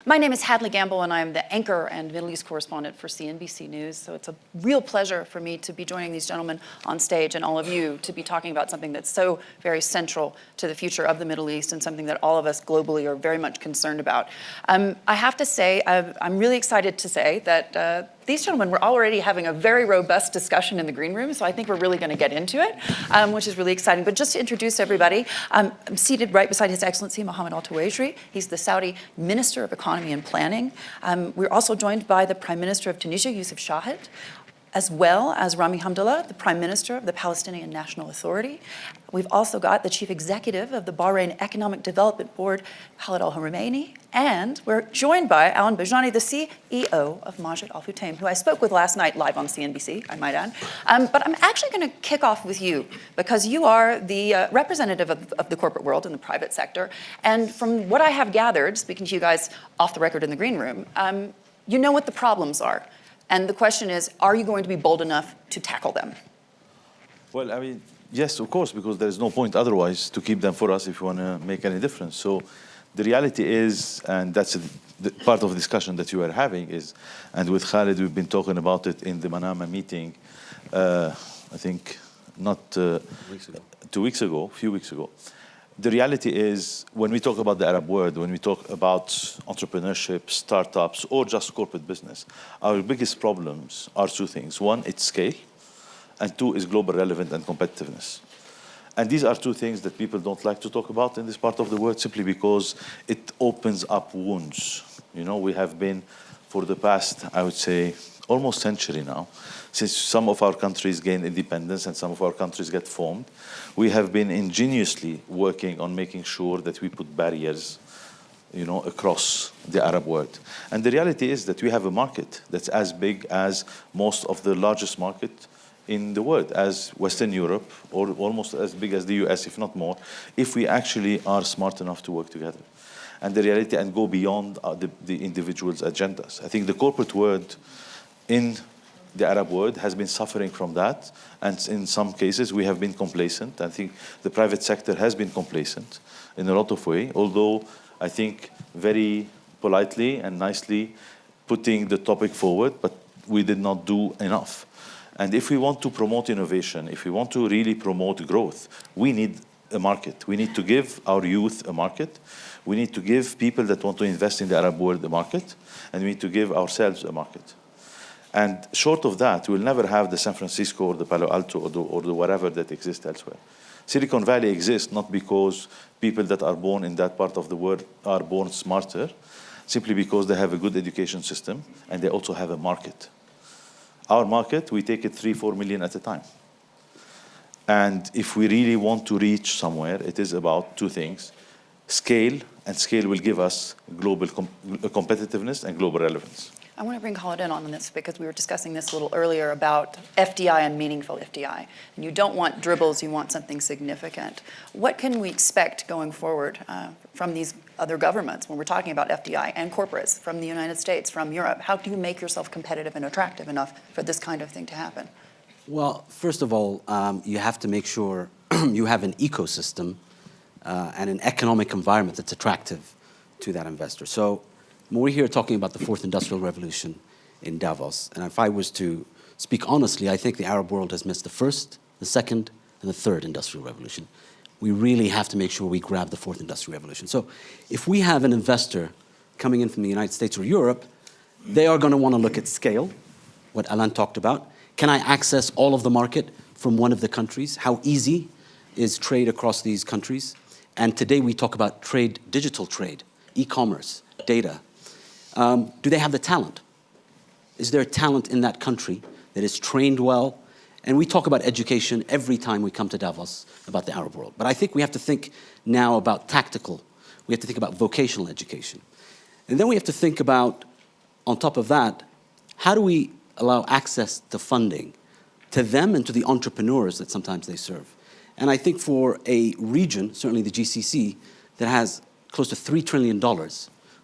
My name is Hadley Gamble, and I'm the anchor and Middle East correspondent for CNBC News. So it's a real pleasure for me to be joining these gentlemen on stage and all of you to be talking about something that's so very central to the future of the Middle East and something that all of us globally are very much concerned about. I have to say, I'm really excited to say that these gentlemen were already having a very robust discussion in the green room, so I think we're really going to get into it, which is really exciting. But just to introduce everybody, I'm seated right beside His Excellency Mohammed Al-Tuwaijri. He's the Saudi Minister of Economy and Planning. We're also joined by the Prime Minister of Tunisia, Youssef Chahed, as well as Rami Hamdallah, the Prime Minister of the Palestinian National Authority. We've also got the Chief Executive of the Bahrain Economic Development Board, Khalid Al-Homeini, and we're joined by Alan Bajani, the CEO of Majid Al Futtaim, who I spoke with last night live on CNBC, I might add. But I'm actually going to kick off with you because you are the representative of the corporate world in the private sector. And from what I have gathered, speaking to you guys off the record in the green room, you know what the problems are. And the question is, are you going to be bold enough to tackle them? Well, I mean, yes, of course, because there is no point otherwise to keep them for us if you want to make any difference. So the reality is, and that's the part of the discussion that you are having is, and with Khalid, we've been talking about it in the Manama meeting, I think not 2 weeks ago, a few weeks ago. The reality is, when we talk about the Arab world, when we talk about entrepreneurship, startups, or just corporate business, our biggest problems are two things. One, it's scale, and two is global relevance and competitiveness. And these are two things that people don't like to talk about in this part of the world simply because it opens up wounds. You know, we have been, for the past, I would say, almost century now, since some of our countries gained independence and some of our countries get formed, we have been ingeniously working on making sure that we put barriers, you know, across the Arab world. And the reality is that we have a market that's as big as most of the largest market in the world, as Western Europe, or almost as big as the US, if not more, if we actually are smart enough to work together. And the reality, and go beyond the individuals' agendas. I think the corporate world in the Arab world has been suffering from that, and in some cases we have been complacent. I think the private sector has been complacent in a lot of ways, although I think very politely and nicely putting the topic forward, but we did not do enough. And if we want to promote innovation, if we want to really promote growth, we need a market. We need to give our youth a market. We need to give people that want to invest in the Arab world a market, and we need to give ourselves a market. And short of that, we'll never have the San Francisco or the Palo Alto or the whatever that exists elsewhere. Silicon Valley exists not because people that are born in that part of the world are born smarter, simply because they have a good education system and they also have a market. Our market, we take it 3-4 million at a time. And if we really want to reach somewhere, it is about two things: scale, and scale will give us global competitiveness and global relevance. I want to bring Khalid in on this because we were discussing this a little earlier about FDI and meaningful FDI. And you don't want dribbles, you want something significant. What can we expect going forward from these other governments when we're talking about FDI and corporates from the United States, from Europe? How do you make yourself competitive and attractive enough for this kind of thing to happen? Well, first of all, you have to make sure you have an ecosystem and an economic environment that's attractive to that investor. So we're here talking about the fourth industrial revolution in Davos. And if I was to speak honestly, I think the Arab world has missed the first, the second, and the third industrial revolution. We really have to make sure we grab the fourth industrial revolution. So if we have an investor coming in from the United States or Europe, they are going to want to look at scale, what Alan talked about. Can I access all of the market from one of the countries? How easy is trade across these countries? And today we talk about trade, digital trade, e-commerce, data. Do they have the talent? Is there talent in that country that is trained well? And we talk about education every time we come to Davos about the Arab world. But I think we have to think now about tactical. We have to think about vocational education. And then we have to think about, on top of that, how do we allow access to funding to them and to the entrepreneurs that sometimes they serve? And I think for a region, certainly the GCC, that has close to $3 trillion,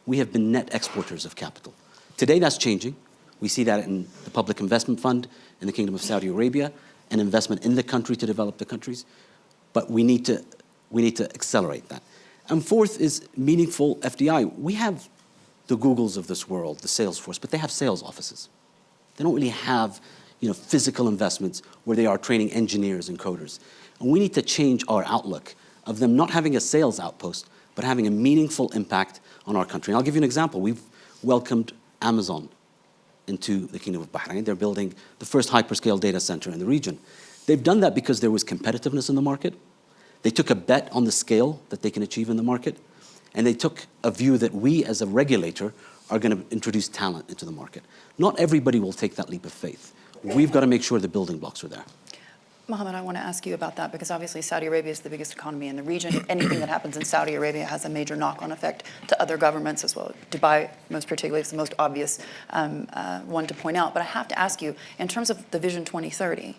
we have been net exporters of capital. Today, that's changing. We see that in the Public Investment Fund in the Kingdom of Saudi Arabia, an investment in the country to develop the countries. But we need to accelerate that. And fourth is meaningful FDI. We have the Googles of this world, the Salesforce, but they have sales offices. They don't really have physical investments where they are training engineers and coders. And we need to change our outlook of them not having a sales outpost, but having a meaningful impact on our country. And I'll give you an example. We've welcomed Amazon into the Kingdom of Bahrain. They're building the first hyperscale data center in the region. They've done that because there was competitiveness in the market. They took a bet on the scale that they can achieve in the market. And they took a view that we, as a regulator, are going to introduce talent into the market. Not everybody will take that leap of faith. We've got to make sure the building blocks are there. Mohammed, I want to ask you about that because obviously Saudi Arabia is the biggest economy in the region. Anything that happens in Saudi Arabia has a major knock-on effect to other governments as well. Dubai, most particularly, is the most obvious one to point out. But I have to ask you, in terms of the Vision 2030,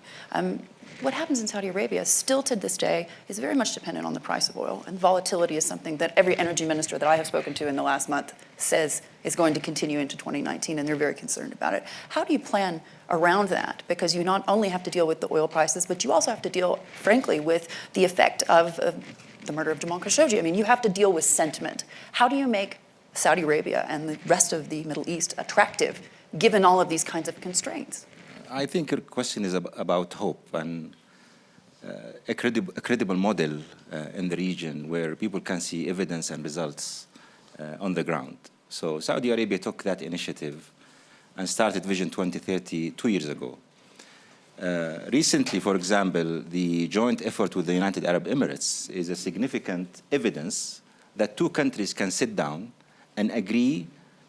what happens in Saudi Arabia still to this day is very much dependent on the price of oil. And volatility is something that every energy minister that I have spoken to in the last month says is going to continue into 2019, and they're very concerned about it. How do you plan around that? Because you not only have to deal with the oil prices, but you also have to deal, frankly, with the effect of the murder of Jamal Khashoggi. I mean, you have to deal with sentiment. How do you make Saudi Arabia and the rest of the Middle East attractive, given all of these kinds of constraints? I think your question is about hope and a credible model in the region where people can see evidence and results on the ground. So Saudi Arabia took that initiative and started Vision 2030 2 years ago. Recently, for example, the joint effort with the United Arab Emirates is a significant evidence that two countries can sit down and agree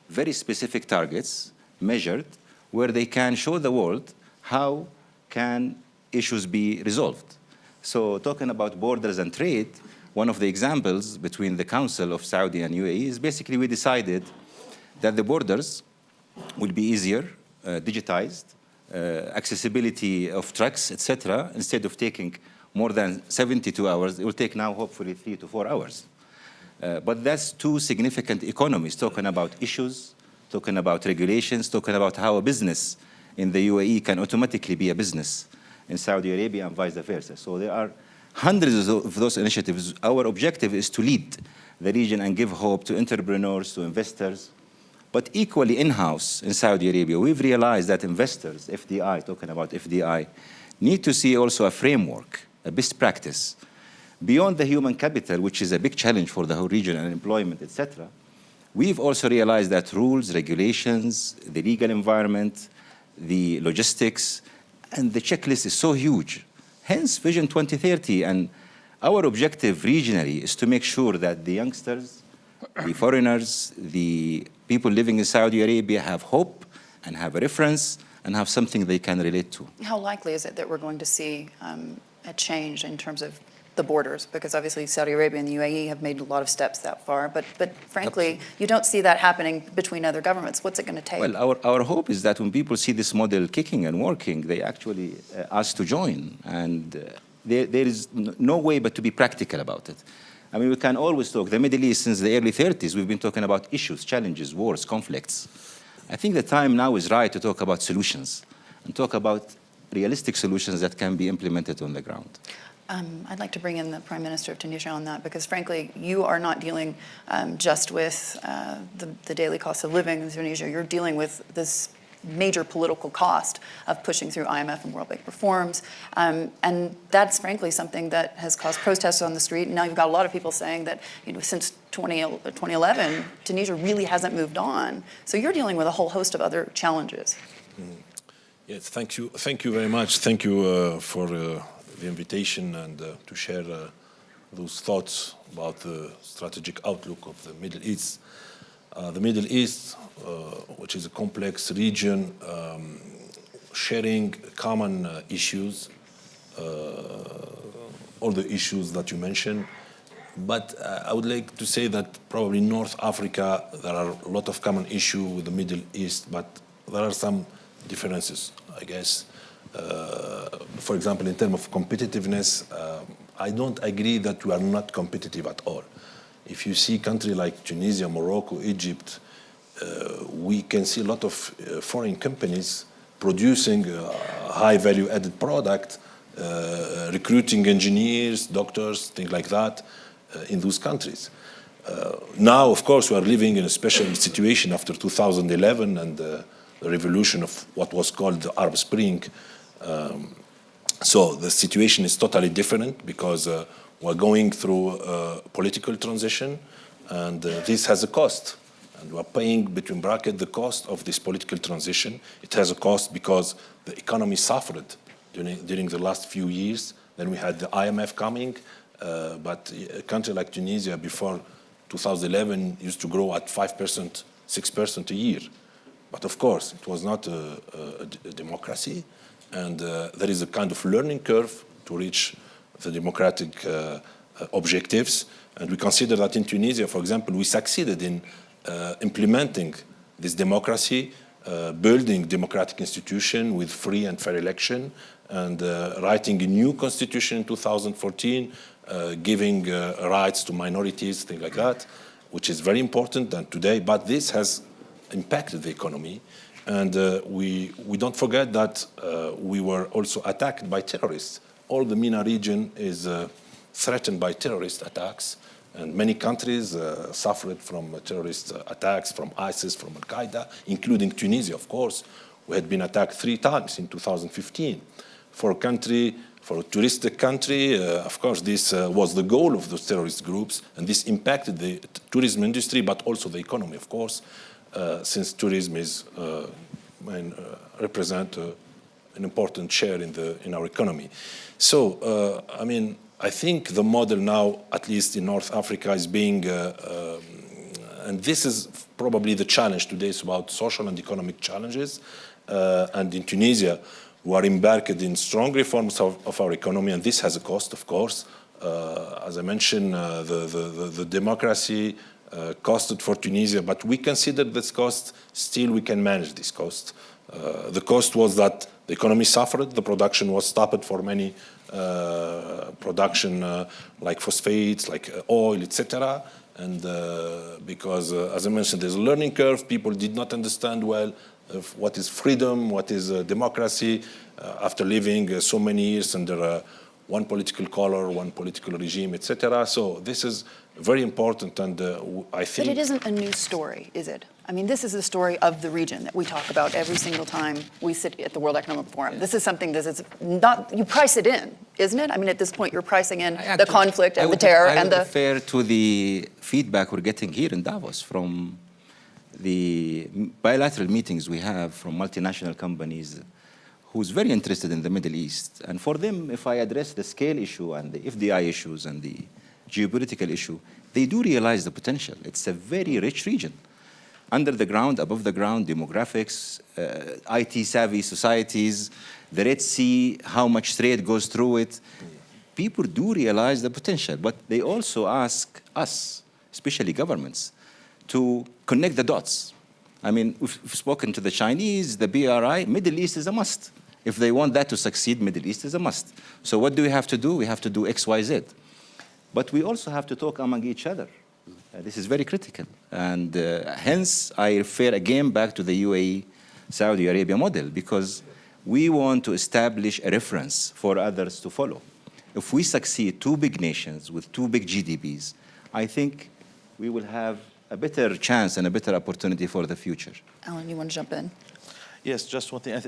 very specific targets, measured, where they can show the world how can issues be resolved. So talking about borders and trade, one of the examples between the Council of Saudi and UAE is basically we decided that the borders will be easier, digitized, accessibility of trucks, etc. Instead of taking more than 72 hours, it will take now hopefully 3 to 4 hours. But that's two significant economies talking about issues, talking about regulations, talking about how a business in the UAE can automatically be a business in Saudi Arabia and vice versa. So there are hundreds of those initiatives. Our objective is to lead the region and give hope to entrepreneurs, to investors. But equally in-house in Saudi Arabia, we've realized that investors, FDI, talking about FDI, need to see also a framework, a best practice. Beyond the human capital, which is a big challenge for the whole region and employment, etc., we've also realized that rules, regulations, the legal environment, the logistics, and the checklist is so huge. Hence, Vision 2030, and our objective regionally is to make sure that the youngsters, the foreigners, the people living in Saudi Arabia have hope and have a reference and have something they can relate to. How likely is it that we're going to see a change in terms of the borders? Because obviously Saudi Arabia and the UAE have made a lot of steps that far, but frankly, you don't see that happening between other governments. What's it going to take? Well, our hope is that when people see this model kicking and working, they actually ask to join. And there is no way but to be practical about it. I mean, we can always talk. The Middle East, since the early 30s, we've been talking about issues, challenges, wars, conflicts. I think the time now is right to talk about solutions and talk about realistic solutions that can be implemented on the ground. I'd like to bring in the Prime Minister of Tunisia on that, because frankly, you are not dealing just with the daily cost of living in Tunisia. You're dealing with this major political cost of pushing through IMF and World Bank reforms. And that's frankly something that has caused protests on the street. And now you've got a lot of people saying that since 2011, Tunisia really hasn't moved on. So you're dealing with a whole host of other challenges. Yes, thank you. Thank you very much. Thank you for the invitation and to share those thoughts about the strategic outlook of the Middle East. The Middle East, which is a complex region, sharing common issues, all the issues that you mentioned. But I would like to say that probably in North Africa, there are a lot of common issues with the Middle East, but there are some differences, I guess. For example, in terms of competitiveness, I don't agree that we are not competitive at all. If you see countries like Tunisia, Morocco, Egypt, we can see a lot of foreign companies producing high value added product, recruiting engineers, doctors, things like that in those countries. Now, of course, we are living in a special situation after 2011 and the revolution of what was called the Arab Spring. So the situation is totally different because we're going through a political transition, and this has a cost. And we're paying, between brackets, the cost of this political transition. It has a cost because the economy suffered during the last few years. Then we had the IMF coming, but a country like Tunisia before 2011 used to grow at 5%, 6% a year. But of course, it was not a democracy, and there is a kind of learning curve to reach the democratic objectives. And we consider that in Tunisia, for example, we succeeded in implementing this democracy, building democratic institution with free and fair election, and writing a new constitution in 2014, giving rights to minorities, things like that, which is very important and today. But this has impacted the economy, and we don't forget that we were also attacked by terrorists. All the MENA region is threatened by terrorist attacks, and many countries suffered from terrorist attacks from ISIS, from Al-Qaeda, including Tunisia, of course. We had been attacked 3 times in 2015. For a touristic country, of course, this was the goal of those terrorist groups, and this impacted the tourism industry, but also the economy, of course, since tourism is represent an important share in our economy. So, I mean, I think the model now, at least in North Africa, is being, and this is probably the challenge today, is about social and economic challenges. And in Tunisia, we are embarked in strong reforms of our economy, and this has a cost, of course. As I mentioned, the democracy costed for Tunisia, but we consider this cost, still we can manage this cost. The cost was that the economy suffered, the production was stopped for many production like phosphates, like oil, etc. And because, as I mentioned, there's a learning curve, people did not understand well what is freedom, what is democracy, after living so many years under one political color, one political regime, etc. So this is very important, and I think... But it isn't a new story, is it? I mean, this is the story of the region that we talk about every single time we sit at the World Economic Forum. This is something that is not, you price it in, isn't it? I mean, at this point, you're pricing in the conflict and the terror and the... I would refer to the feedback we're getting here in Davos from the bilateral meetings we have from multinational companies who's very interested in the Middle East. And for them, if I address the scale issue and the FDI issues and the geopolitical issue, they do realize the potential. It's a very rich region. Under the ground, above the ground, demographics, IT-savvy societies, the Red Sea, how much trade goes through it. People do realize the potential, but they also ask us, especially governments, to connect the dots. I mean, we've spoken to the Chinese, the BRI, Middle East is a must. If they want that to succeed, Middle East is a must. So what do we have to do? We have to do X, Y, Z. But we also have to talk among each other. This is very critical. And hence, I refer again back to the UAE, Saudi Arabia model, because we want to establish a reference for others to follow. If we succeed, 2 big nations with 2 big GDPs, I think we will have a better chance and a better opportunity for the future. Alan, you want to jump in? Yes, just one thing.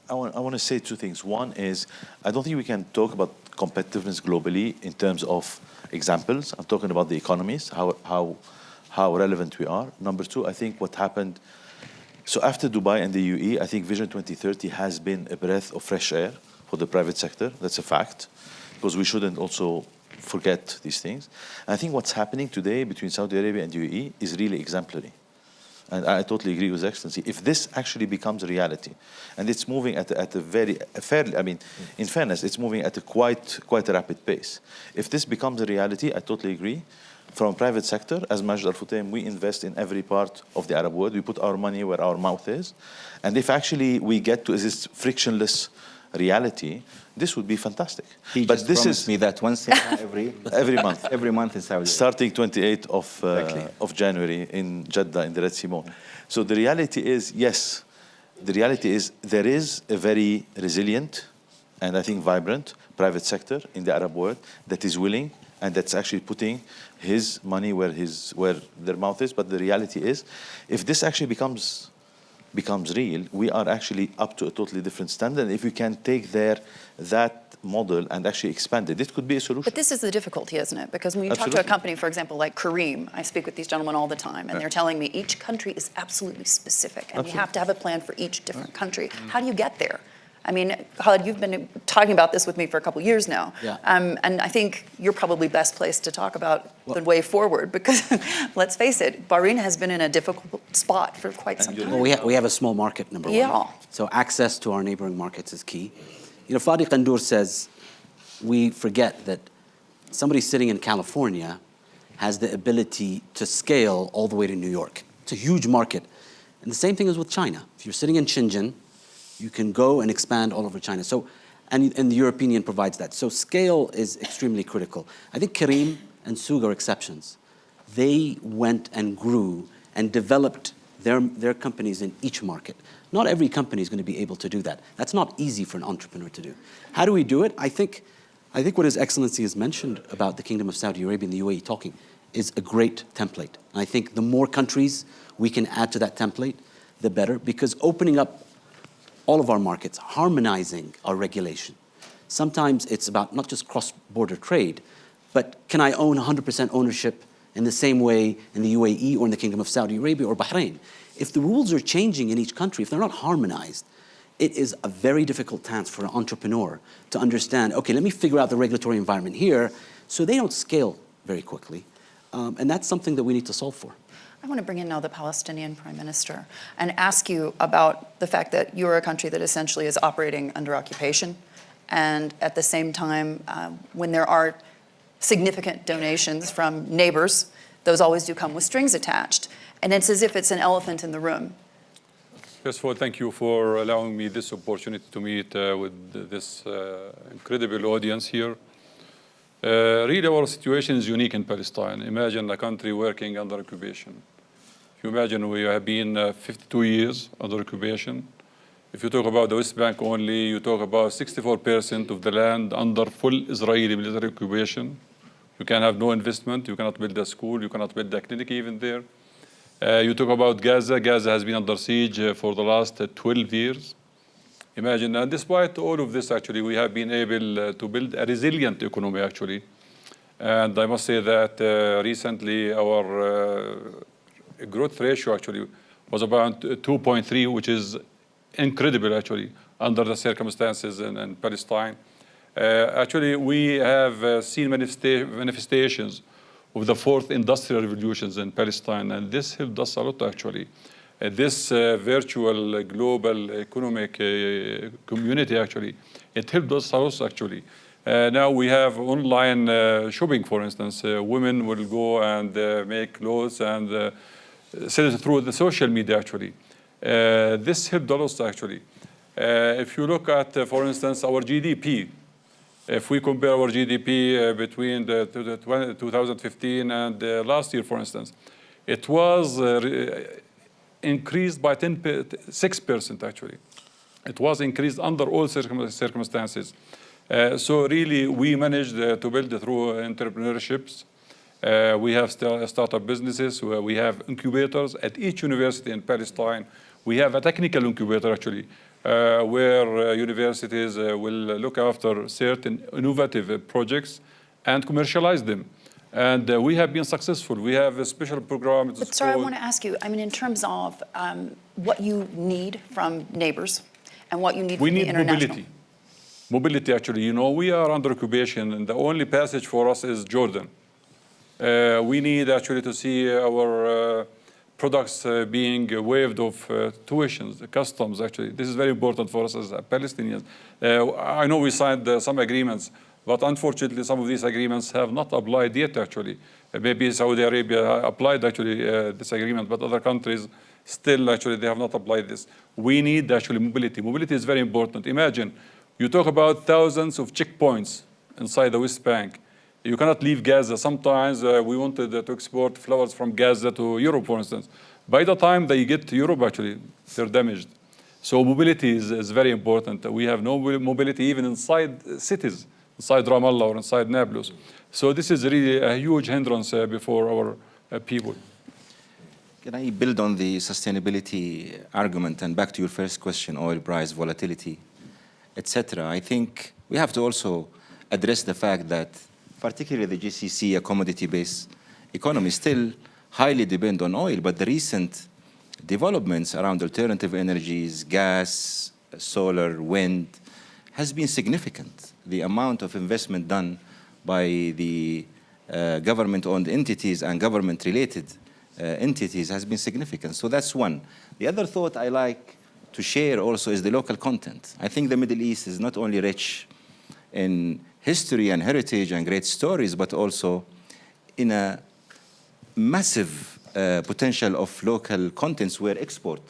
I want to say 2 things. One is, I don't think we can talk about competitiveness globally in terms of examples. I'm talking about the economies, how relevant we are. Number 2, I think what happened, so after Dubai and the UAE, I think Vision 2030 has been a breath of fresh air for the private sector. That's a fact, because we shouldn't also forget these things. And I think what's happening today between Saudi Arabia and UAE is really exemplary. And I totally agree with Excellency. If this actually becomes a reality, and it's moving at a very fairly, I mean, in fairness, it's moving at a quite a rapid pace. If this becomes a reality, I totally agree. From private sector, as Majid Al-Futtaim, we invest in every part of the Arab world. We put our money where our mouth is. And if actually we get to this frictionless reality, this would be fantastic. He but just this promised is me that once every month. Every month in Saudi. Starting 28th Exactly. of January in Jeddah, in the Red Sea Mall. So the reality is, yes, the reality is there is a very resilient and I think vibrant private sector in the Arab world that is willing and that's actually putting his money where their mouth is. But the reality is, if this actually becomes real, we are actually up to a totally different standard. If we can take that model and actually expand it, it could be a solution. But this is the difficulty, isn't it? Because when you talk to a company, for example, like Kareem, I speak with these gentlemen all the time, and they're telling me each country is absolutely specific, and we have to have a plan for each different country. How do you get there? I mean, Khalid, you've been talking about this with me for a couple of years now. Yeah. And I think you're probably best placed to talk about the way forward, because let's face it, Bahrain has been in a difficult spot for quite some time. Well, we have a small market, number one. Yeah. So access to our neighboring markets is key. You know, Fadi Qandour says we forget that somebody sitting in California has the ability to scale all the way to New York. It's a huge market. And the same thing is with China. If you're sitting in Shenzhen, you can go and expand all over China. So, and the European Union provides that. So scale is extremely critical. I think Kareem and Soug are exceptions. They went and grew and developed their companies in each market. Not every company is going to be able to do that. That's not easy for an entrepreneur to do. How do we do it? I think what His Excellency has mentioned about the Kingdom of Saudi Arabia and the UAE talking is a great template. And I think the more countries we can add to that template, the better, because opening up all of our markets, harmonizing our regulation. Sometimes it's about not just cross-border trade, but can I own 100% ownership in the same way in the UAE or in the Kingdom of Saudi Arabia or Bahrain? If the rules are changing in each country, if they're not harmonized, it is a very difficult task for an entrepreneur to understand, okay, let me figure out the regulatory environment here, so they don't scale very quickly. And that's something that we need to solve for. I want to bring in now the Palestinian Prime Minister and ask you about the fact that you're a country that essentially is operating under occupation. And at the same time, when there are significant donations from neighbors, those always do come with strings attached. And it's as if it's an elephant in the room. First of all, thank you for allowing me this opportunity to meet with this incredible audience here. Really, our situation is unique in Palestine. Imagine a country working under occupation. If you imagine, we have been 52 years under occupation. If you talk about the West Bank only, you talk about 64% of the land under full Israeli military occupation. You can have no investment. You cannot build a school. You cannot build a clinic even there. You talk about Gaza. Gaza has been under siege for the last 12 years. Imagine, and despite all of this, actually, we have been able to build a resilient economy, actually. And I must say that recently our growth ratio, actually, was about 2.3, which is incredible, actually, under the circumstances in Palestine. Actually, we have seen manifestations of the fourth industrial revolutions in Palestine, and this helped us a lot, actually. This virtual global economic community, actually, it helped us also, actually. Now we have online shopping, for instance. Women will go and make clothes and sell it through the social media, actually. This helped us, actually. If you look at, for instance, our GDP, if we compare our GDP between 2015 and last year, for instance, it was increased by 6%, actually. It was increased under all circumstances. So really, we managed to build it through entrepreneurships. We have startup businesses, where we have incubators at each university in Palestine. We have a technical incubator, actually, where universities will look after certain innovative projects and commercialize them. And we have been successful. We have a special program. But sir, I want to ask you, I mean, in terms of what you need from neighbors and what you need from the international. We need mobility. Mobility, actually. You know, we are under occupation, and the only passage for us is Jordan. We need, actually, to see our products being waived of tuitions, customs, actually. This is very important for us as Palestinians. I know we signed some agreements, but unfortunately, some of these agreements have not applied yet, actually. Maybe Saudi Arabia applied, actually, this agreement, but other countries still, actually, they have not applied this. We need, actually, mobility. Mobility is very important. Imagine, you talk about thousands of checkpoints inside the West Bank. You cannot leave Gaza. Sometimes we wanted to export flowers from Gaza to Europe, for instance. By the time they get to Europe, actually, they're damaged. So mobility is very important. We have no mobility even inside cities. inside Ramallah or inside Nablus. So this is really a huge hindrance before our people. Can I build on the sustainability argument and back to your first question, oil price, volatility, etc.? I think we have to also address the fact that particularly the GCC, a commodity-based economy, still highly depend on oil, but the recent developments around alternative energies, gas, solar, wind, has been significant. The amount of investment done by the government-owned entities and government-related entities has been significant. So that's one. The other thought I like to share also is the local content. I think the Middle East is not only rich in history and heritage and great stories, but also in a massive potential of local contents where export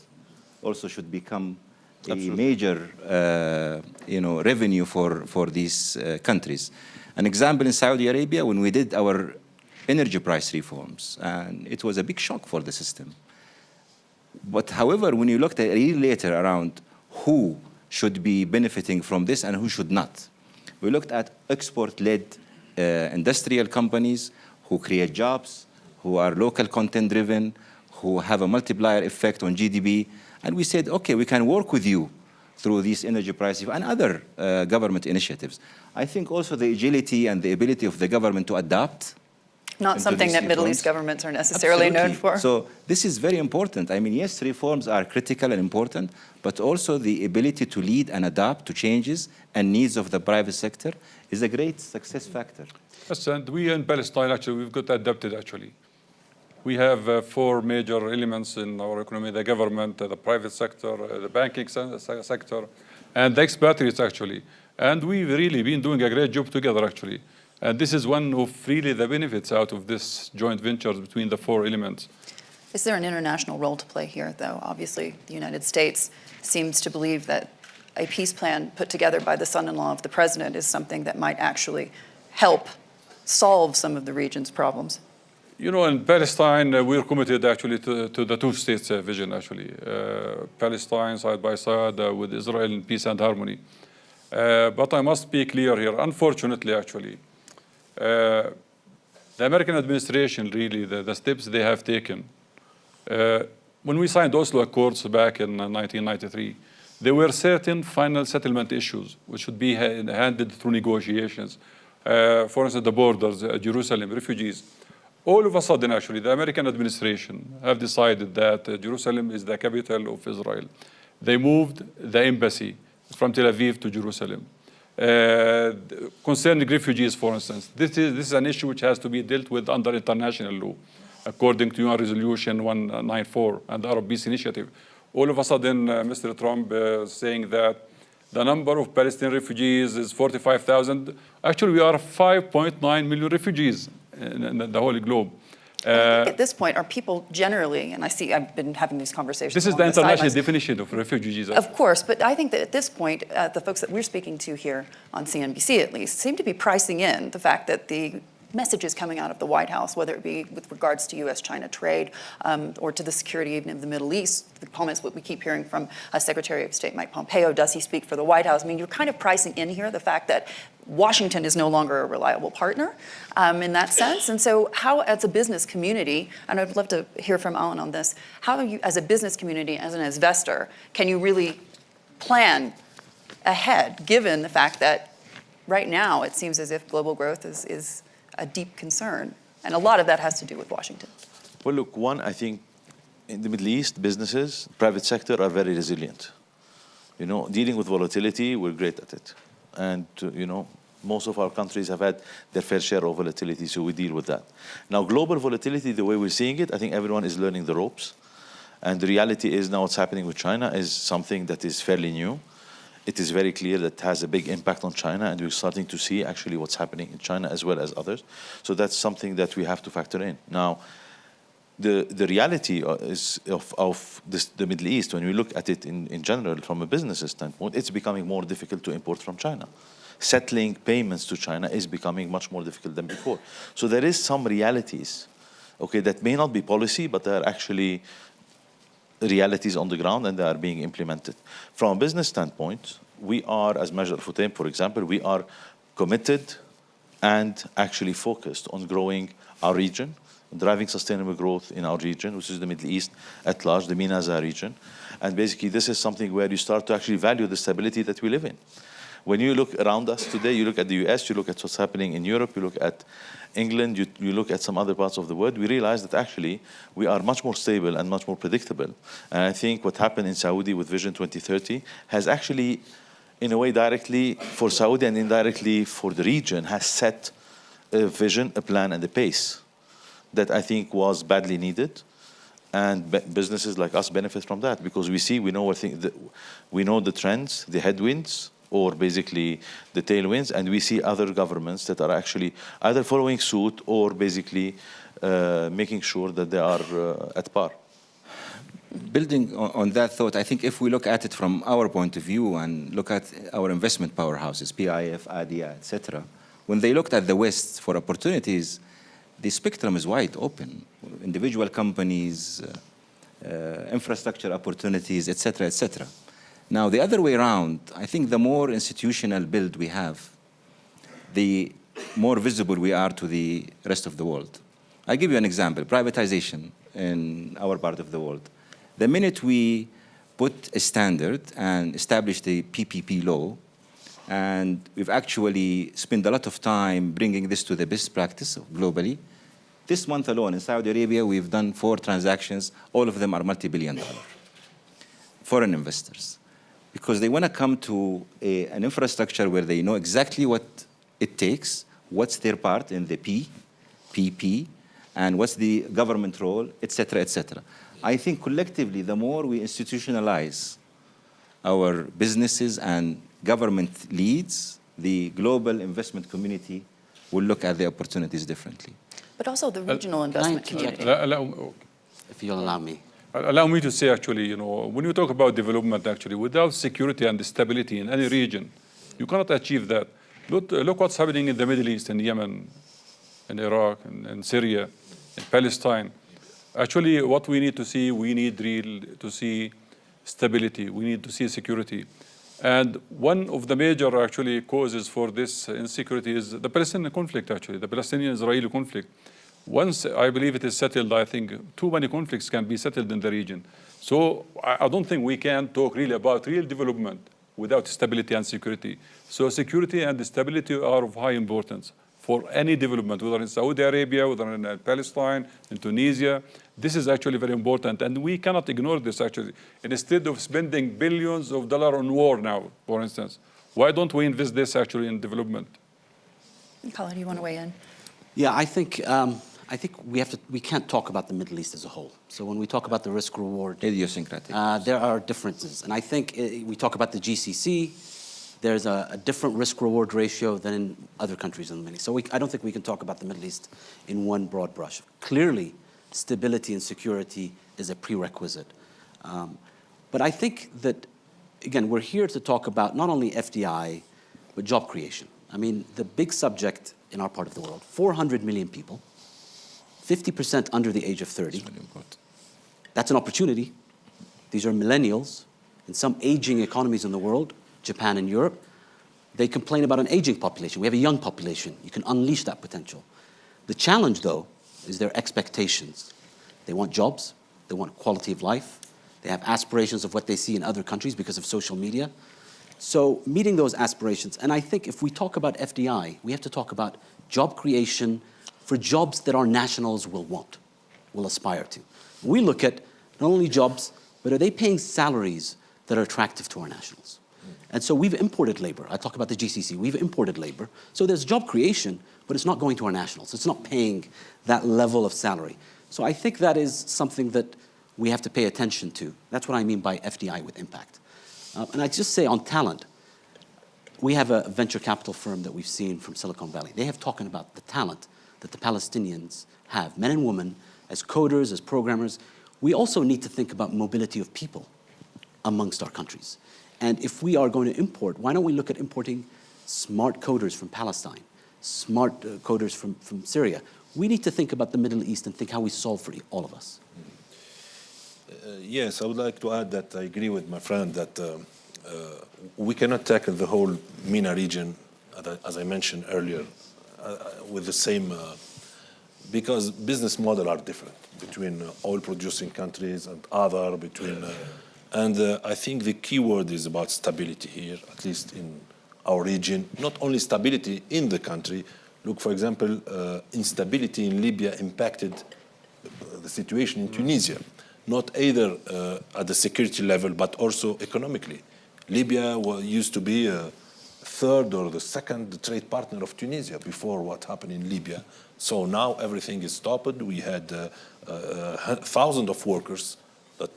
also should become a major revenue for these countries. An example in Saudi Arabia, when we did our energy price reforms, and it was a big shock for the system. But however, when you looked at a year later around who should be benefiting from this and who should not, we looked at export-led industrial companies who create jobs, who are local content-driven, who have a multiplier effect on GDP, and we said, okay, we can work with you through these energy prices and other government initiatives. I think also the agility and the ability of the government to adapt. Not something that Middle East governments are necessarily known for. So this is very important. I mean, yes, reforms are critical and important, but also the ability to lead and adapt to changes and needs of the private sector is a great success factor. Yes, and we in Palestine, actually, we've got adapted, actually. We have 4 major elements in our economy: the government, the private sector, the banking sector, and the expatriates, actually. And we've really been doing a great job together, actually. And this is one of really the benefits out of this joint venture between the 4 elements. Is there an international role to play here, though? Obviously, the United States seems to believe that a peace plan put together by the son-in-law of the president is something that might actually help solve some of the region's problems. You know, in Palestine, we're committed actually to the 2-state vision, actually. Palestine side by side with Israel in peace and harmony. But I must be clear here, unfortunately, actually, the American administration, really, the steps they have taken, when we signed Oslo Accords back in 1993, there were certain final settlement issues which should be handled through negotiations. For instance, the borders, Jerusalem, refugees. All of a sudden, actually, the American administration have decided that Jerusalem is the capital of Israel. They moved the embassy from Tel Aviv to Jerusalem. Concerning refugees, for instance, this is an issue which has to be dealt with under international law, according to UN Resolution 194 and the Arab Peace Initiative. All of a sudden, Mr. Trump is saying that the number of Palestinian refugees is 45,000. Actually, we are 5.9 million refugees in the whole globe. I think at this point, are people generally, and I've been having these conversations. This is the international definition of refugees. Of course, but I think that at this point, the folks that we're speaking to here on CNBC at least, seem to be pricing in the fact that the messages coming out of the White House, whether it be with regards to U.S.-China trade or to the security even of the Middle East, the comments that we keep hearing from Secretary of State Mike Pompeo, does he speak for the White House? I mean, you're kind of pricing in here the fact that Washington is no longer a reliable partner in that sense. And so how, as a business community, and I'd love to hear from Alan on this, how you, as a business community, as an investor, can you really plan ahead, given the fact that right now it seems as if global growth is a deep concern, and a lot of that has to do with Washington? Well, look, one, I think in the Middle East, businesses, private sector are very resilient. You know, dealing with volatility, we're great at it. And, you know, most of our countries have had their fair share of volatility, so we deal with that. Now, global volatility, the way we're seeing it, I think everyone is learning the ropes. And the reality is now what's happening with China is something that is fairly new. It is very clear that it has a big impact on China, and we're starting to see actually what's happening in China as well as others. So that's something that we have to factor in. Now, the reality is of the Middle East, when we look at it in general from a business standpoint, it's becoming more difficult to import from China. Settling payments to China is becoming much more difficult than before. So there is some realities, okay, that may not be policy, but they are actually realities on the ground, and they are being implemented. From a business standpoint, we are, as measured for example, we are committed, and actually focused on growing our region, driving sustainable growth in our region, which is the Middle East at large, the MENA region. And basically, this is something where you start to actually value the stability that we live in. When you look around us today, you look at the US, you look at what's happening in Europe, you look at England, you look at some other parts of the world, we realize that actually we are much more stable and much more predictable. And I think what happened in Saudi with Vision 2030 has actually, in a way, directly for Saudi and indirectly for the region, has set a vision, a plan, and a pace that I think was badly needed. And businesses like us benefit from that because we know the trends, the headwinds, or basically the tailwinds, and we see other governments that are actually either following suit or basically making sure that they are at par. Building on that thought, I think if we look at it from our point of view and look at our investment powerhouses, PIF, ADIA, etc., when they looked at the West for opportunities, the spectrum is wide open. Individual companies, infrastructure opportunities, etc., etc. Now, the other way around, I think the more institutional build we have, the more visible we are to the rest of the world. I'll give you an example, privatization in our part of the world. The minute we put a standard and established the PPP law, and we've actually spent a lot of time bringing this to the best practice globally. This month alone in Saudi Arabia, we've done 4 transactions. All of them are multi-billion-dollar. Foreign investors. Because they want to come to an infrastructure where they know exactly what it takes, what's their part in the PP, and what's the government role, et cetera, et cetera. I think collectively, the more we institutionalize our businesses and government leads, the global investment community will look at the opportunities differently. But also the regional investment community. If you'll allow me. Allow me to say, actually, when you talk about development, actually, without security and stability in any region, you cannot achieve that. Look what's happening in the Middle East, in Yemen, in Iraq, in Syria, in Palestine. Actually, what we need to see, we need to see stability. We need to see security. And one of the major, actually, causes for this insecurity is the Palestinian conflict, actually, the Palestinian-Israeli conflict. Once I believe it is settled, I think too many conflicts can be settled in the region. So I don't think we can talk really about real development without stability and security. So security and stability are of high importance for any development, whether in Saudi Arabia, whether in Palestine, in Tunisia. This is actually very important, and we cannot ignore this, actually. And instead of spending billions of dollars on war now, for instance, why don't we invest this actually in development? Colin, do you want to weigh in? Yeah, I think we can't talk about the Middle East as a whole. So when we talk about the risk reward, Idiosyncratic. there are differences, and I think we talk about the GCC. There's a different risk-reward ratio than in other countries in the Middle East. So I don't think we can talk about the Middle East in one broad brush. Clearly, stability and security is a prerequisite. But I think that, again, we're here to talk about not only FDI, but job creation. I mean, the big subject in our part of the world, 400 million people, 50% under the age of 30. That's an opportunity. These are millennials. In some aging economies in the world, Japan and Europe, they complain about an aging population. We have a young population. You can unleash that potential. The challenge, though, is their expectations. They want jobs. They want quality of life. They have aspirations of what they see in other countries because of social media. So meeting those aspirations, and I think if we talk about FDI, we have to talk about job creation for jobs that our nationals will want, will aspire to. We look at not only jobs, but are they paying salaries that are attractive to our nationals? And so we've imported labor. I talk about the GCC. We've imported labor. So there's job creation, but it's not going to our nationals. It's not paying that level of salary. So I think that is something that we have to pay attention to. That's what I mean by FDI with impact. And I just say on talent, we have a venture capital firm that we've seen from Silicon Valley. They have talking about the talent that the Palestinians have, men and women, as coders, as programmers. We also need to think about mobility of people amongst our countries. And if we are going to import, why don't we look at importing smart coders from Palestine, smart coders from Syria? We need to think about the Middle East and think how we solve for all of us. Yes, I would like to add that I agree with my friend that we cannot tackle the whole MENA region as I mentioned earlier, with the same, because business models are different between oil-producing countries and other, I think the key word is about stability here, at least in our region. Not only stability in the country. Look, for example, instability in Libya impacted the situation in Tunisia, not either at the security level, but also economically. Libya used to be a third or the second trade partner of Tunisia before what happened in Libya. So now everything is stopped. We had thousands of workers that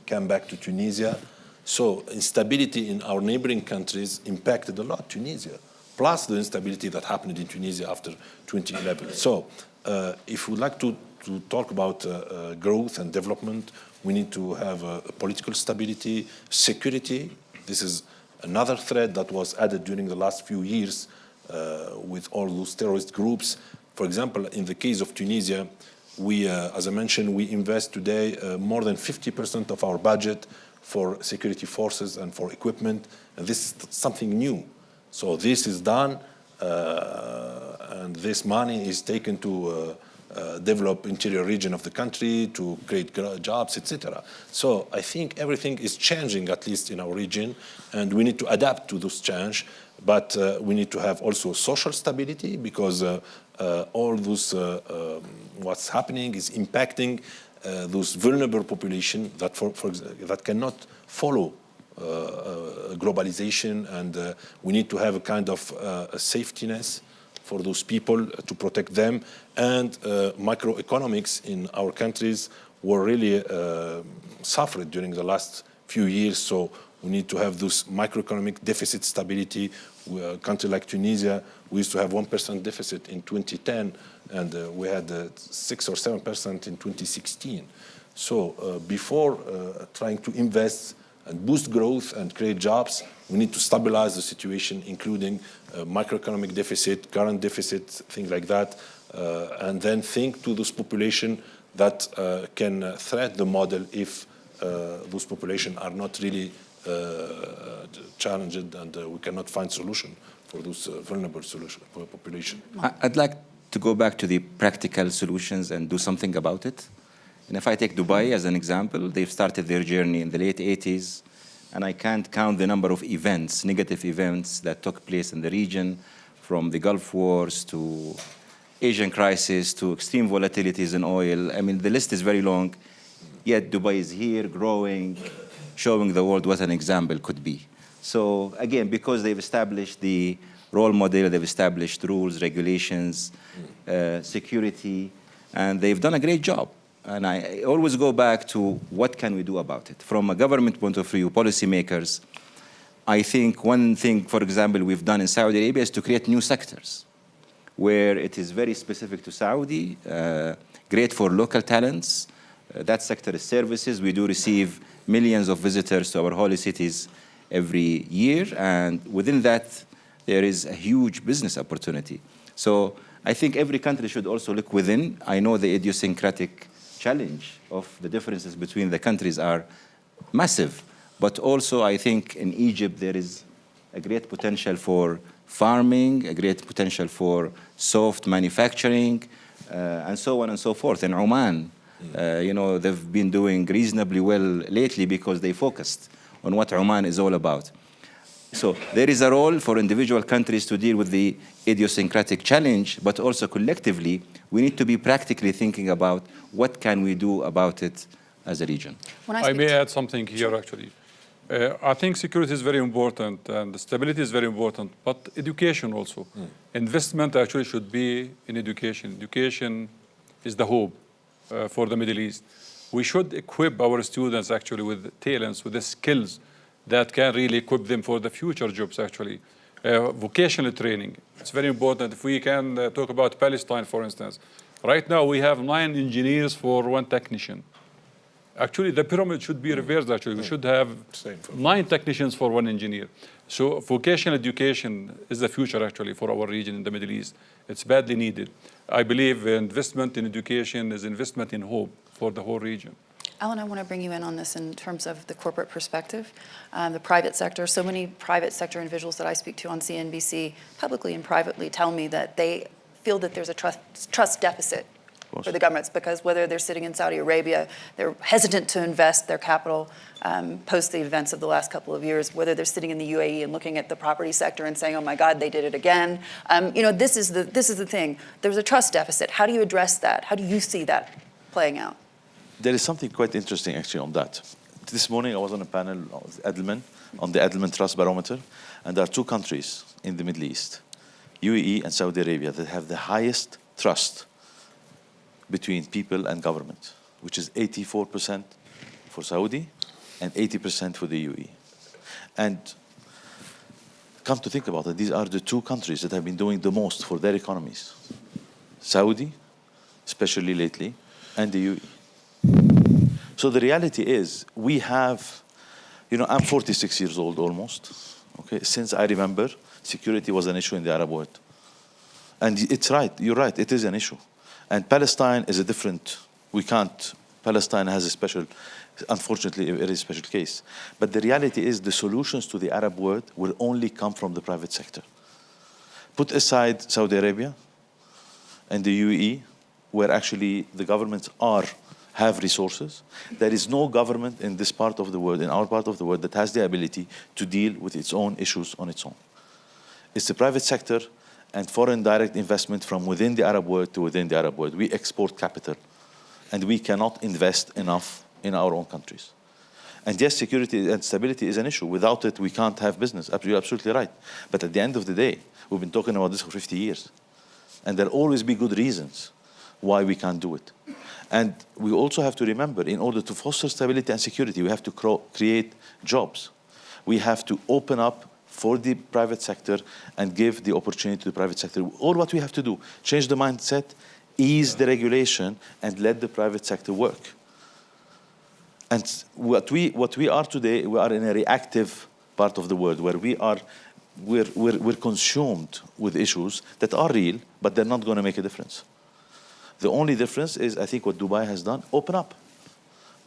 came back to Tunisia. So instability in our neighboring countries impacted a lot Tunisia, plus the instability that happened in Tunisia after 2011. So if we'd like to talk about growth and development, we need to have political stability, security. This is another threat that was added during the last few years with all those terrorist groups. For example, in the case of Tunisia, we, as I mentioned, we invest today more than 50% of our budget for security forces and for equipment, and this is something new. So this is done, and this money is taken to develop interior region of the country, to create jobs, etc. So I think everything is changing, at least in our region, and we need to adapt to this change. But we need to have also social stability, because all those what's happening is impacting those vulnerable population that that cannot follow globalization, and we need to have a kind of a safety net for those people to protect them. And microeconomics in our countries were really suffered during the last few years. So we need to have this microeconomic deficit stability. A country like Tunisia, we used to have 1% deficit in 2010, and we had 6 or 7% in 2016. So before trying to invest and boost growth and create jobs, we need to stabilize the situation, including microeconomic deficit, current deficit, things like that, and then think to this population that can threat the model if those populations are not really challenged, and we cannot find solution for those vulnerable population. I'd like to go back to the practical solutions and do something about it. And if I take Dubai as an example, they've started their journey in the late 80s, and I can't count the number of events, negative events that took place in the region, from the Gulf Wars to Asian crisis to extreme volatilities in oil. I mean, the list is very long, yet Dubai is here, growing, showing the world what an example could be. So again, because they've established the role model, they've established rules, regulations, security, and they've done a great job. And I always go back to what can we do about it? From a government point of view, policymakers, I think one thing, for example, we've done in Saudi Arabia is to create new sectors where it is very specific to Saudi, great for local talents. That sector is services. We do receive millions of visitors to our holy cities every year, and within that, there is a huge business opportunity. So I think every country should also look within. I know the idiosyncratic challenge of the differences between the countries are massive, but also I think in Egypt there is a great potential for farming, a great potential for soft manufacturing, and so on and so forth. In Oman, you know, they've been doing reasonably well lately because they focused on what Oman is all about. So there is a role for individual countries to deal with the idiosyncratic challenge, but also collectively, we need to be practically thinking about what can we do about it as a region. I may add something here, actually. I think security is very important and stability is very important, but education also. Investment actually should be in education. Education is the hope for the Middle East. We should equip our students actually with talents, with the skills that can really equip them for the future jobs, actually. Vocational training, it's very important. If we can talk about Palestine, for instance. Right now, we have 9 engineers for 1 technician. Actually, the pyramid should be reversed, actually. We should have 9 technicians for 1 engineer. So vocational education is the future, actually, for our region in the Middle East. It's badly needed. I believe investment in education is investment in hope for the whole region. Alan, I want to bring you in on this in terms of the corporate perspective, the private sector. So many private sector individuals that I speak to on CNBC, publicly and privately, tell me that they feel that there's a trust deficit for the governments, because whether they're sitting in Saudi Arabia, they're hesitant to invest their capital post the events of the last couple of years, whether they're sitting in the UAE and looking at the property sector and saying, oh my God, they did it again. This is the thing. There's a trust deficit. How do you address that? How do you see that playing out? There is something quite interesting actually on that. This morning I was on a panel with Edelman on the Edelman Trust Barometer, and there are two countries in the Middle East, UAE and Saudi Arabia, that have the highest trust between people and government, which is 84% for Saudi and 80% for the UAE. And come to think about it, these are the two countries that have been doing the most for their economies. Saudi, especially lately, and the UAE. So the reality is, we have, I'm 46 years old almost. Okay, since I remember, security was an issue in the Arab world. And it's right, you're right, it is an issue. And Palestine is a different, Palestine has a special, unfortunately, a very special case. But the reality is the solutions to the Arab world will only come from the private sector. Put aside Saudi Arabia and the UAE, where actually the governments have resources. There is no government in this part of the world, in our part of the world, that has the ability to deal with its own issues on its own. It's the private sector and foreign direct investment from within the Arab world to within the Arab world. We export capital, and we cannot invest enough in our own countries. And yes, security and stability is an issue. Without it, we can't have business. You're absolutely right. But at the end of the day, we've been talking about this for 50 years. And there'll always be good reasons why we can't do it. And we also have to remember, in order to foster stability and security, we have to create jobs. We have to open up for the private sector and give the opportunity to the private sector. All what we have to do, change the mindset, ease the regulation, and let the private sector work. And what we are today, we are in a reactive part of the world where we're consumed with issues that are real, but they're not going to make a difference. The only difference is, I think, what Dubai has done, open up.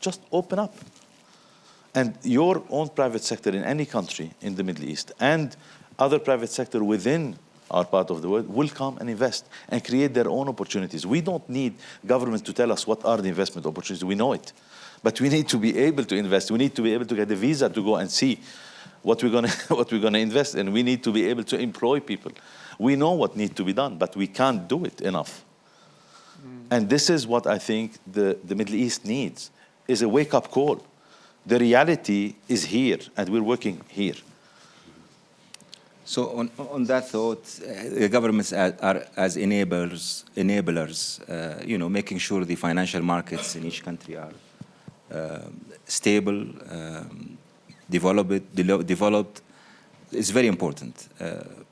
Just open up. And your own private sector in any country in the Middle East and other private sector within our part of the world will come and invest and create their own opportunities. We don't need government to tell us what are the investment opportunities. We know it. But we need to be able to invest. We need to be able to get a visa to go and see what we're gonna invest in. We need to be able to employ people. We know what needs to be done, but we can't do it enough. And this is what I think the Middle East needs, is a wake-up call. The reality is here, and we're working here. So on that thought, the governments are as enablers, making sure the financial markets in each country are stable, developed. It's very important.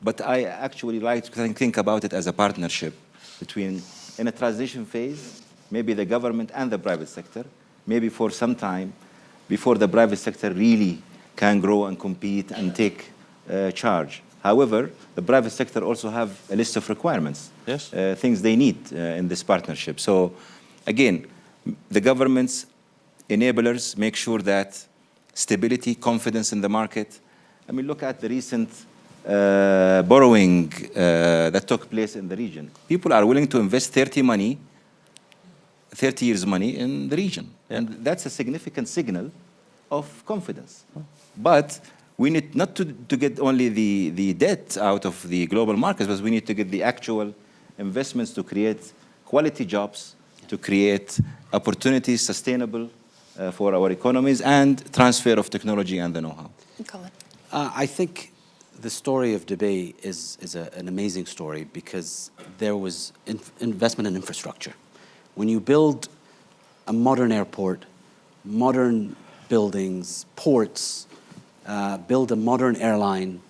But I actually like to think about it as a partnership between, in a transition phase, maybe the government and the private sector, maybe for some time, before the private sector really can grow and compete and take charge. However, the private sector also have a list of requirements, yes, things they need in this partnership. So again, the government's enablers make sure that stability, confidence in the market. I mean, look at the recent borrowing that took place in the region. People are willing to invest 30 years money in the region. Yeah. And that's a significant signal of confidence. But we need not to get only the debt out of the global markets, but we need to get the actual investments to create quality jobs, to create opportunities sustainable for our economies, and transfer of technology and the know-how. I think the story of Dubai is an amazing story because there was investment in infrastructure. When you build a modern airport, modern buildings, ports, build a modern airline,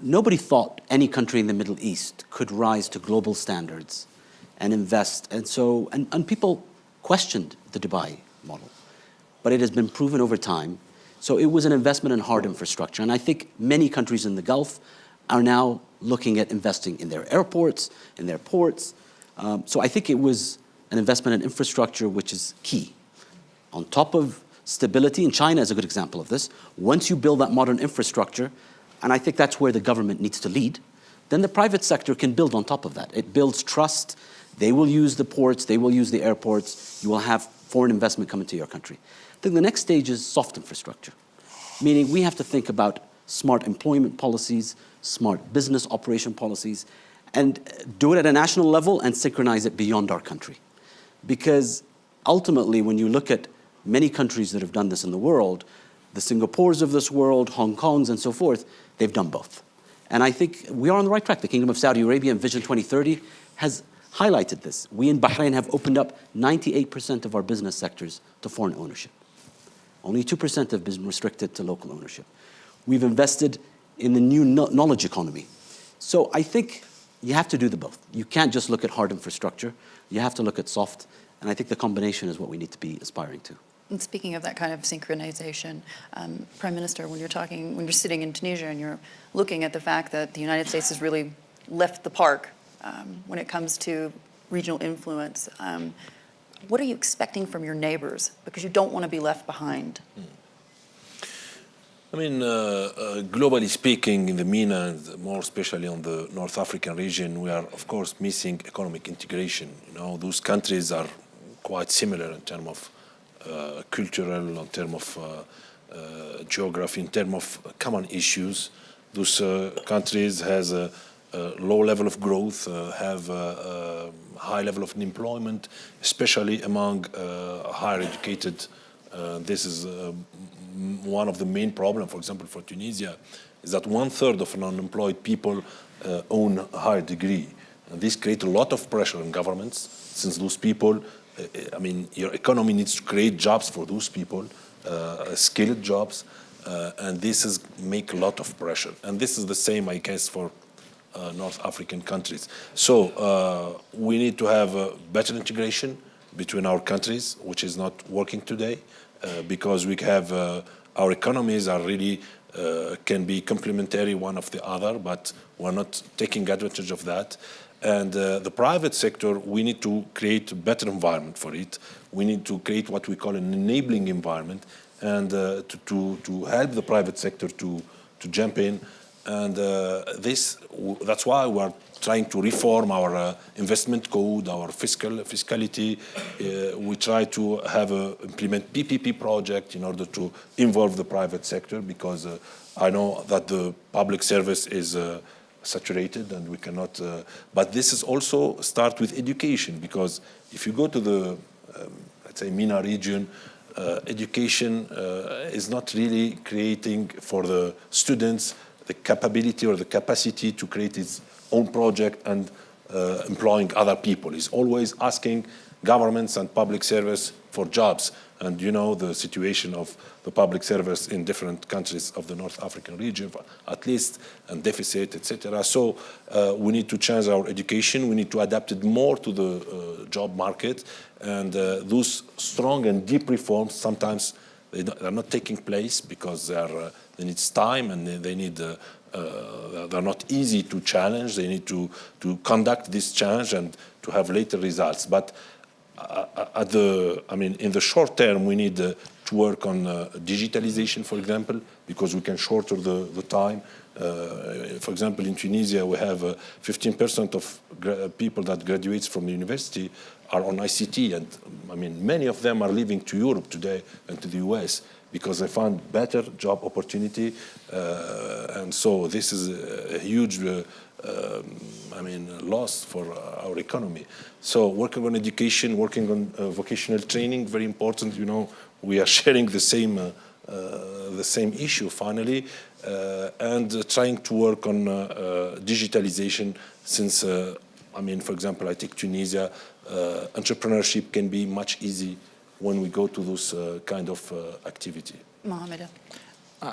nobody thought any country in the Middle East could rise to global standards and invest. And so, and people questioned the Dubai model, but it has been proven over time. So it was an investment in hard infrastructure. And I think many countries in the Gulf are now looking at investing in their airports, in their ports. So I think it was an investment in infrastructure, which is key. on top of stability, and China is a good example of this, once you build that modern infrastructure, and I think that's where the government needs to lead, then the private sector can build on top of that. It builds trust. They will use the ports. They will use the airports. You will have foreign investment come into your country. Then the next stage is soft infrastructure, meaning we have to think about smart employment policies, smart business operation policies, and do it at a national level and synchronize it beyond our country. Because ultimately, when you look at many countries that have done this in the world, the Singapores of this world, Hong Kongs and so forth, they've done both. And I think we are on the right track. The Kingdom of Saudi Arabia and Vision 2030 has highlighted this. We in Bahrain have opened up 98% of our business sectors to foreign ownership. Only 2% have been restricted to local ownership. We've invested in the new knowledge economy. So I think you have to do the both. You can't just look at hard infrastructure. You have to look at soft. And I think the combination is what we need to be aspiring to. And speaking of that kind of synchronization, Prime Minister, when you're sitting in Tunisia and you're looking at the fact that the United States has really left the park when it comes to regional influence, what are you expecting from your neighbors? Because you don't want to be left behind. I mean, globally speaking, in the MENA, and more especially on the North African region, we are, of course, missing economic integration. You know, those countries are quite similar in terms of cultural, in terms of geography, in terms of common issues. Those countries has a low level of growth, have a high level of unemployment, especially among higher educated. This is one of the main problems, for example, for Tunisia, is that 1/3 of unemployed people own a higher degree. And this creates a lot of pressure on governments, since those people, I mean, your economy needs to create jobs for those people, skilled jobs, and this is make a lot of pressure. And this is the same, I guess, for North African countries. So we need to have a better integration between our countries, which is not working today, because we have our economies are really can be complementary one of the other, but we're not taking advantage of that. And the private sector, we need to create a better environment for it. We need to create what we call an enabling environment, and to help the private sector to jump in. And that's why we're trying to reform our investment code, our fiscality. We try to implement PPP project in order to involve the private sector, because I know that the public service is saturated and we cannot. But this is also start with education, because if you go to the, let's say, MENA region, education is not really creating for the students the capability or the capacity to create its own project and employing other people. It's always asking governments and public service for jobs. And you know the situation of the public service in different countries of the North African region, at least, and deficit, etc. So we need to change our education. We need to adapt it more to the job market. And those strong and deep reforms, sometimes they're not taking place because they need time, and they need they're not easy to challenge. They need to conduct this challenge and to have later results. But in the short term, we need to work on digitalization, for example, because we can shorten the time. For example, in Tunisia, we have 15% of people that graduates from the university are on ICT, and I mean many of them are leaving to Europe today and to the US because they found better job opportunity, and so this is a huge loss for our economy. So working on education, working on vocational training, very important. You know, we are sharing the same issue finally, and trying to work on digitalization. Since for example, I take Tunisia, entrepreneurship can be much easier when we go to those kind of activity. Mohammed.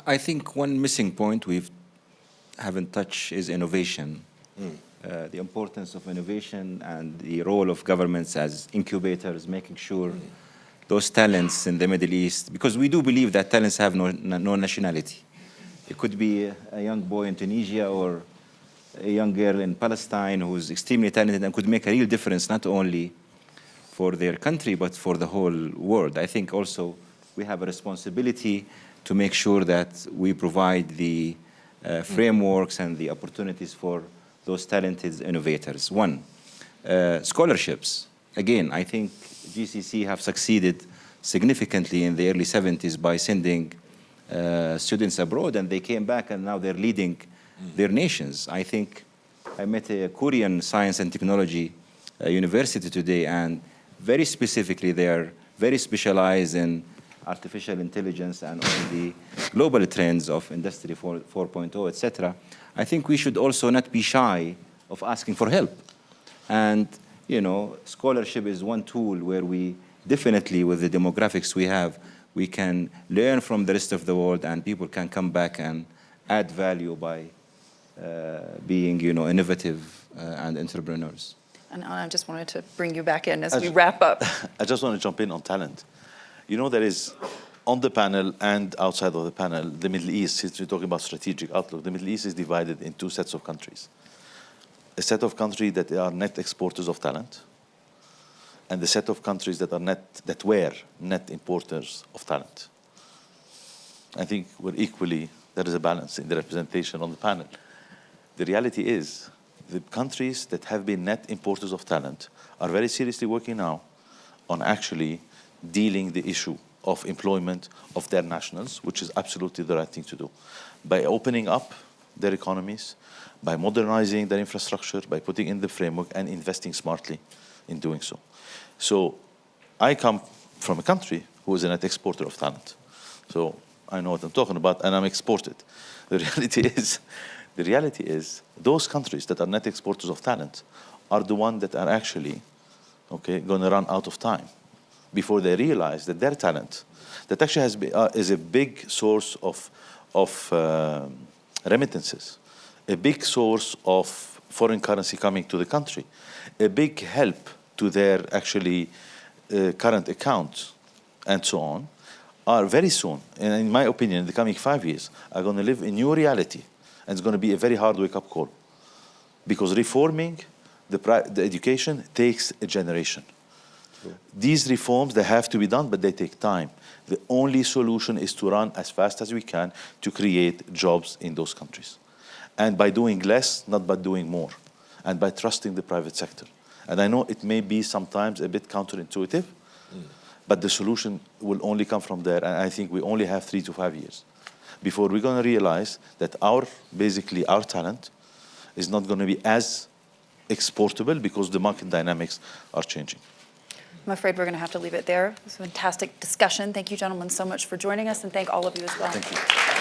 I think one missing point we haven't touched is innovation. The importance of innovation and the role of governments as incubators, making sure those talents in the Middle East, because we do believe that talents have no nationality. It could be a young boy in Tunisia or a young girl in Palestine who's extremely talented and could make a real difference, not only for their country, but for the whole world. I think also we have a responsibility to make sure that we provide the frameworks and the opportunities for those talented innovators. One, scholarships. Again, I think GCC have succeeded significantly in the early 70s by sending students abroad, and they came back and now they're leading their nations. I think I met a Korean science and technology university today, and very specifically they are very specialized in artificial intelligence and on the global trends of Industry 4.0, etc. I think we should also not be shy of asking for help. And, you know, scholarship is one tool where we definitely, with the demographics we have, we can learn from the rest of the world, and people can come back and add value by being, you know, innovative and entrepreneurs. And I just wanted to bring you back in as we wrap up. I just want to jump in on talent. You know, there is, on the panel and outside of the panel, the Middle East, since we're talking about strategic outlook, the Middle East is divided in two sets of countries. A set of countries that are net exporters of talent, and the set of countries that were net importers of talent. I think there is a balance in the representation on the panel. The reality is, the countries that have been net importers of talent are very seriously working now on actually dealing the issue of employment of their nationals, which is absolutely the right thing to do, by opening up their economies, by modernizing their infrastructure, by putting in the framework and investing smartly in doing so. So I come from a country who is a net exporter of talent. So I know what I'm talking about, and I'm exported. The reality is those countries that are net exporters of talent are the ones that are actually, going to run out of time before they realize that their talent, that actually is a big source of remittances, a big source of foreign currency coming to the country, a big help to their actually current accounts and so on, are very soon, and in my opinion, in the coming 5 years, are going to live a new reality. And it's going to be a very hard wake-up call. Because reforming the education takes a generation. Sure. These reforms, they have to be done, but they take time. The only solution is to run as fast as we can to create jobs in those countries. And by doing less, not by doing more. And by trusting the private sector. And I know it may be sometimes a bit counterintuitive, but the solution will only come from there. And I think we only have 3 to 5 years before we're going to realize that our talent is not going to be as exportable because the market dynamics are changing. I'm afraid we're going to have to leave it there. It was a fantastic discussion. Thank you, gentlemen, so much for joining us, and thank all of you as well. Thank you.